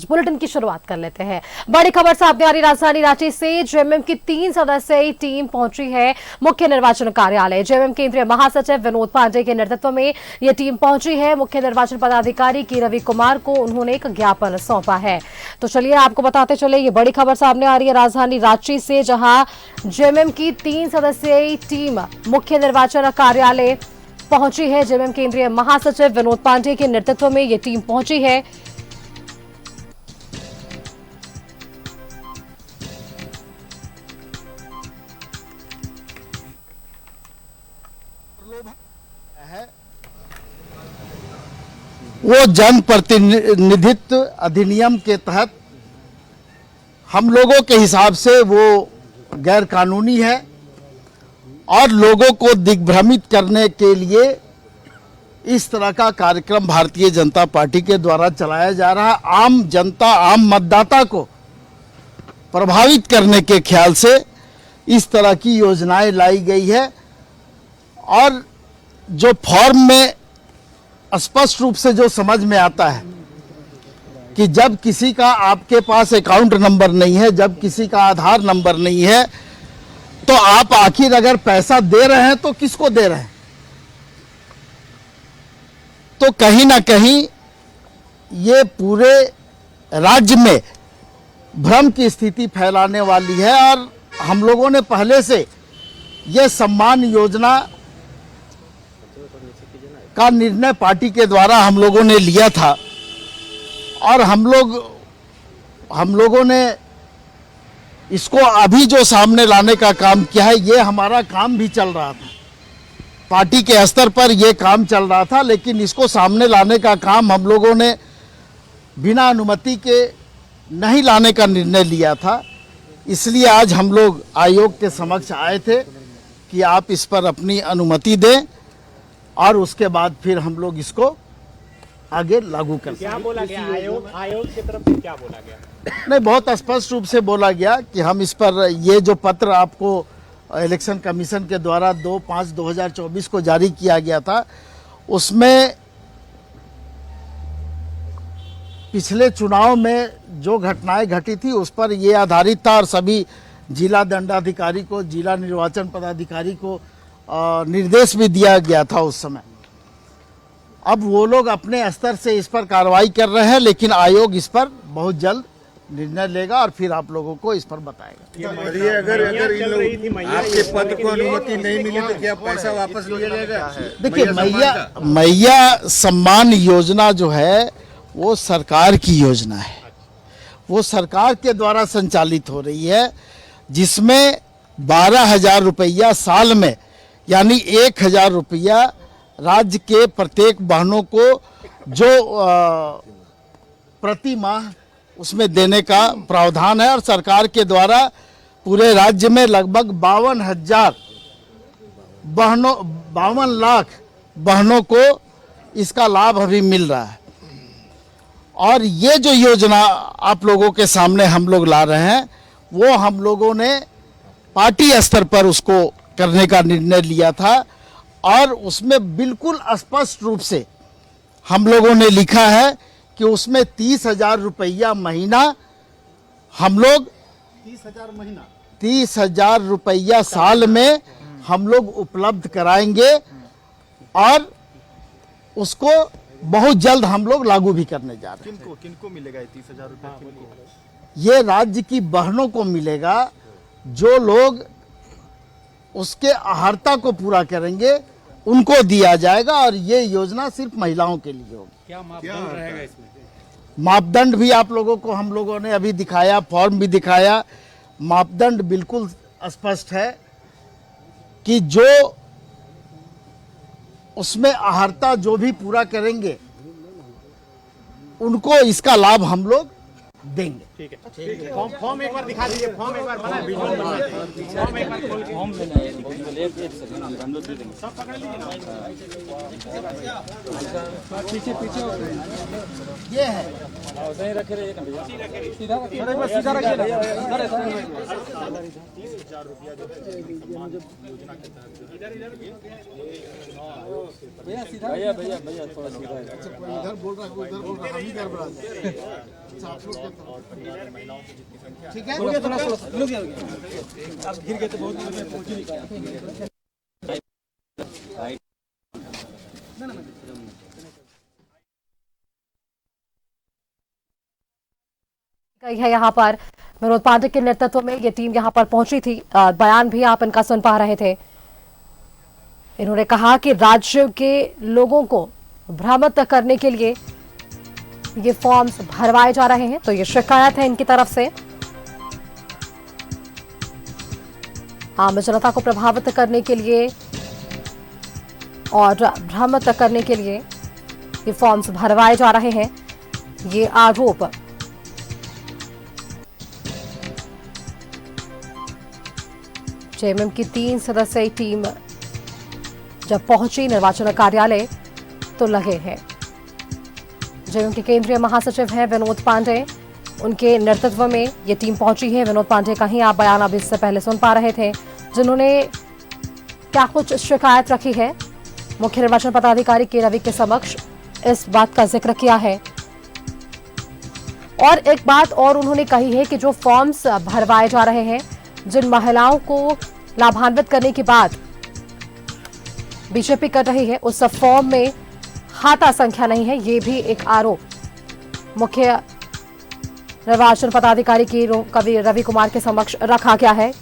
Bulletin की शुरुआत कर लेते हैं। बड़ी खबर सामने आ रही राजधानी रांची से जेएमएम की 3 सदस्यीय टीम पहुंची है मुख्य निर्वाचन कार्यालय। जेएमएम केंद्रीय महासचिव विनोद पांडे के नेतृत्व में यह टीम पहुंची है। मुख्य निर्वाचन पदाधिकारी की रवि कुमार को उन्होंने एक ज्ञापन सौंपा है। तो चलिए आपको बताते चले, ये बड़ी खबर सामने आ रही है राजधानी रांची से, जहां जेएमएम की 3 सदस्यीय टीम मुख्य निर्वाचन कार्यालय पहुंची है। जेएमएम केंद्रीय महासचिव विनोद पांडे के नेतृत्व में यह टीम पहुंची है। वो जन प्रतिनिधित्व अधिनियम के तहत हम लोगों के हिसाब से वो गैर कानूनी है और लोगों को दिग्भ्रमित करने के लिए इस तरह का कार्यक्रम भारतीय जनता पार्टी के द्वारा चलाया जा रहा है। आम जनता, आम मतदाता को प्रभावित करने के ख्याल से इस तरह की योजनाएं लाई गई है और जो फॉर्म में स्पष्ट रूप से जो समझ में आता है कि जब किसी का आपके पास अकाउंट नंबर नहीं है, जब किसी का आधार नंबर नहीं है, तो आप आखिर अगर पैसा दे रहे हैं तो किसको दे रहे हैं? तो कहीं ना कहीं ये पूरे राज्य में भ्रम की स्थिति फैलाने वाली है और हम लोगों ने पहले से ये सम्मान योजना का निर्णय पार्टी के द्वारा हम लोगों ने लिया था और हम लोगों ने इसको अभी जो सामने लाने का काम किया है, ये हमारा काम भी चल रहा था। पार्टी के स्तर पर ये काम चल रहा था, लेकिन इसको सामने लाने का काम हम लोगों ने बिना अनुमति के नहीं लाने का निर्णय लिया था। इसलिए आज हम लोग आयोग के समक्ष आए थे कि आप इस पर अपनी अनुमति दें और उसके बाद फिर हम लोग इसको आगे लागू कर सकते। क्या बोला गया आयोग की तरफ से, क्या बोला गया? नहीं, बहुत स्पष्ट रूप से बोला गया कि हम इस पर ये जो पत्र आपको इलेक्शन कमीशन के द्वारा 2/5/2024 को जारी किया गया था, उसमें पिछले चुनाव में जो घटनाएं घटी थी उस पर ये आधारित था और सभी जिला दंडाधिकारी को, जिला निर्वाचन पदाधिकारी को निर्देश भी दिया गया था उस समय। अब वो लोग अपने स्तर से इस पर कार्रवाई कर रहे हैं, लेकिन आयोग इस पर बहुत जल्द निर्णय लेगा और फिर आप लोगों को इस पर बताएगा। अगर आपके पद को अनुमति नहीं मिली तो क्या पैसा वापस लिया जाएगा? देखिए, मैया सम्मान योजना जो है वो सरकार की योजना है, वो सरकार के द्वारा संचालित हो रही है, जिसमें 12,000 रुपया साल में, यानी 1,000 रुपया राज्य के प्रत्येक बहनों को जो प्रति माह उसमें देने का प्रावधान है और सरकार के द्वारा पूरे राज्य में लगभग 52 लाख बहनों को इसका लाभ अभी मिल रहा है। और ये जो योजना आप लोगों के सामने हम लोग ला रहे हैं, वो हम लोगों ने पार्टी स्तर पर उसको करने का निर्णय लिया था और उसमें बिल्कुल स्पष्ट रूप से हम लोगों ने लिखा है कि उसमें 30,000 रुपया महीना हम लोग 30,000 रुपया साल में हम लोग उपलब्ध कराएंगे और उसको बहुत जल्द हम लोग लागू भी करने जा रहे हैं। किनको मिलेगा 30,000 रुपया? ये राज्य की बहनों को मिलेगा जो लोग उसके आहारता को पूरा करेंगे, उनको दिया जाएगा और ये योजना सिर्फ महिलाओं के लिए होगी। क्या मापदंड रहेगा इसमें? मापदंड भी आप लोगों को हम लोगों ने अभी दिखाया, फॉर्म भी दिखाया। मापदंड बिल्कुल स्पष्ट है कि जो उसमें आहारता जो भी पूरा करेंगे उनको इसका लाभ हम लोग देंगे। ठीक है। फॉर्म एक बार दिखा दीजिए, फॉर्म एक बार बना विजुअल बना दीजिए। फॉर्म एक बार खोल के सब पकड़ लीजिए ना। ये है इधर बोल रहा है, उधर बोल रहा है, हम ही गड़बड़ा जाए। अच्छा, आप लोग ठीक है, आप गिर गए तो बहुत पहुंच ही नहीं। गई है यहाँ पर विनोद पांडे के नेतृत्व में ये टीम यहाँ पर पहुंची थी। बयान भी आप इनका सुन पा रहे थे। इन्होंने कहा कि राज्य के लोगों को भ्रमित करने के लिए ये फॉर्म्स भरवाए जा रहे हैं, तो ये शिकायत है इनकी तरफ से। आम जनता को प्रभावित करने के लिए और भ्रमित करने के लिए ये फॉर्म्स भरवाए जा रहे हैं, ये आरोप जेएमएम की 3 सदस्यीय टीम जब पहुंची निर्वाचन कार्यालय तो लगे हैं। जेएमएम के केंद्रीय महासचिव हैं विनोद पांडे, उनके नेतृत्व में ये टीम पहुंची है। विनोद पांडे का ही आप बयान अभी इससे पहले सुन पा रहे थे, जिन्होंने क्या कुछ शिकायत रखी है। मुख्य निर्वाचन पदाधिकारी के रवि के समक्ष इस बात का जिक्र किया है और एक बात और उन्होंने कही है कि जो फॉर्म्स भरवाए जा रहे हैं, जिन महिलाओं को लाभान्वित करने के बाद बीजेपी कर रही है, उस फॉर्म में खाता संख्या नहीं है। ये भी एक आरोप मुख्य निर्वाचन पदाधिकारी की रवि कुमार के समक्ष रखा गया है।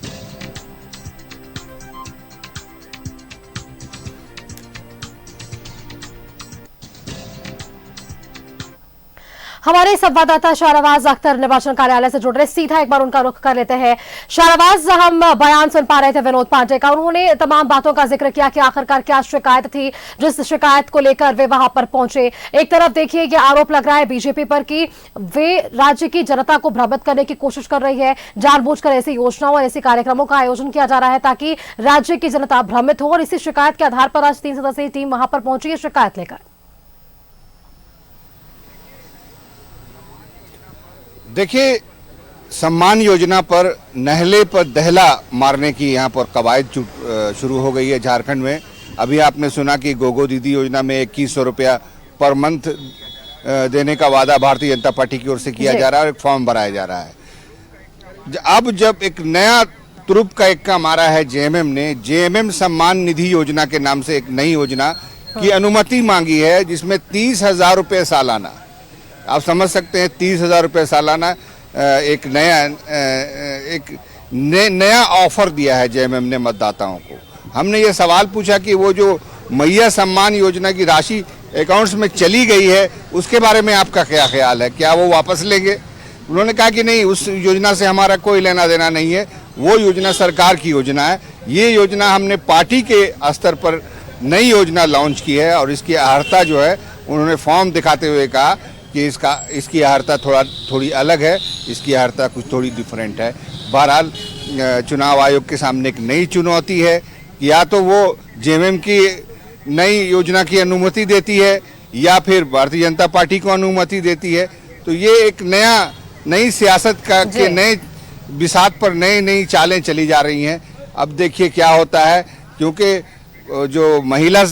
हमारे संवाददाता शाहनवाज अख्तर निर्वाचन कार्यालय से जुड़ रहे, सीधा एक बार उनका रुख कर लेते हैं। शाहनवाज, हम बयान सुन पा रहे थे विनोद पांडे का, उन्होंने तमाम बातों का जिक्र किया कि आखिरकार क्या शिकायत थी जिस शिकायत को लेकर वे वहां पर पहुंचे। एक तरफ देखिए ये आरोप लग रहा है बीजेपी पर कि वे राज्य की जनता को भ्रमित करने की कोशिश कर रही है, जानबूझकर ऐसी योजनाओं और ऐसे कार्यक्रमों का आयोजन किया जा रहा है ताकि राज्य की जनता भ्रमित हो, और इसी शिकायत के आधार पर आज 3 सदस्यीय टीम वहां पर पहुंची है शिकायत लेकर। देखिए, सम्मान योजना पर नहले पर दहला मारने की यहाँ पर कवायद शुरू हो गई है झारखंड में। अभी आपने सुना कि गोगो दीदी योजना में 2100 रुपया पर मंथ देने का वादा भारतीय जनता पार्टी की ओर से किया जा रहा है और एक फॉर्म भराया जा रहा है। अब जब एक नया तुरुप का इक्का मारा है जेएमएम ने, जेएमएम सम्मान निधि योजना के नाम से एक नई योजना की अनुमति मांगी है, जिसमें 30,000 रुपये सालाना, आप समझ सकते हैं 30,000 रुपये सालाना एक नया ऑफर दिया है जेएमएम ने मतदाताओं को। हमने ये सवाल पूछा कि वो जो मैया सम्मान योजना की राशि अकाउंट्स में चली गई है उसके बारे में आपका क्या ख्याल है, क्या वो वापस लेंगे? उन्होंने कहा कि नहीं, उस योजना से हमारा कोई लेना देना नहीं है, वो योजना सरकार की योजना है। ये योजना हमने पार्टी के स्तर पर नई योजना लॉन्च की है और इसकी अर्हता जो है, उन्होंने फॉर्म दिखाते हुए कहा कि इसकी अर्हता थोड़ी अलग है, इसकी अर्हता कुछ थोड़ी डिफरेंट है। बहरहाल चुनाव आयोग के सामने एक नई चुनौती है कि या तो वो जेएमएम की नई योजना की अनुमति देती है या फिर भारतीय जनता पार्टी को अनुमति देती है। तो ये एक नई सियासत के नए बिसात पर नई चालें चली जा रही हैं। अब देखिए क्या होता है, क्योंकि जो महिला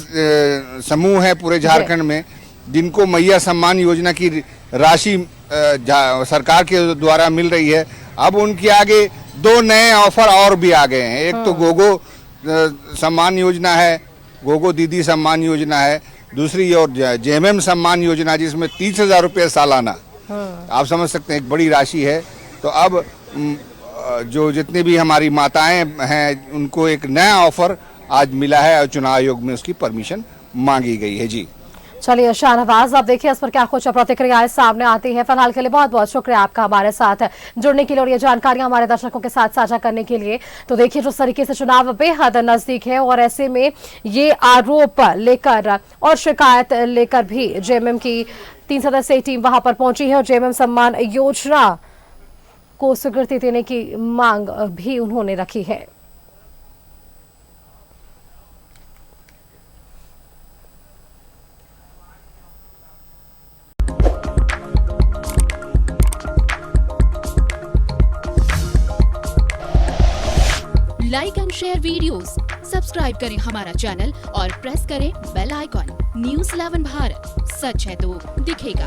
समूह है पूरे झारखंड में, जिनको मैया सम्मान योजना की राशि सरकार के द्वारा मिल रही है, अब उनके आगे 2 नए ऑफर और भी आ गए हैं। एक तो गोगो सम्मान योजना है, गोगो दीदी सम्मान योजना है, दूसरी और जेएमएम सम्मान योजना जिसमें 30,000 रुपये सालाना, आप समझ सकते हैं एक बड़ी राशि है। तो अब जो जितनी भी हमारी माताएं हैं उनको एक नया ऑफर आज मिला है और चुनाव आयोग में उसकी परमिशन मांगी गई है। जी चलिए शाहनवाज, आप देखिए इस पर क्या कुछ प्रतिक्रियाएं सामने आती हैं। फिलहाल के लिए बहुत बहुत शुक्रिया आपका हमारे साथ जुड़ने के लिए और ये जानकारियां हमारे दर्शकों के साथ साझा करने के लिए। तो देखिए जिस तरीके से चुनाव बेहद नजदीक है और ऐसे में ये आरोप लेकर और शिकायत लेकर भी जेएमएम की 3 सदस्यीय टीम वहां पर पहुंची है और जेएमएम सम्मान योजना को स्वीकृति देने की मांग भी उन्होंने रखी है। Like and share videos, subscribe करें हमारा चैनल और प्रेस करें बेल आइकॉन। न्यूज़ 11 भारत, सच है तो दिखेगा।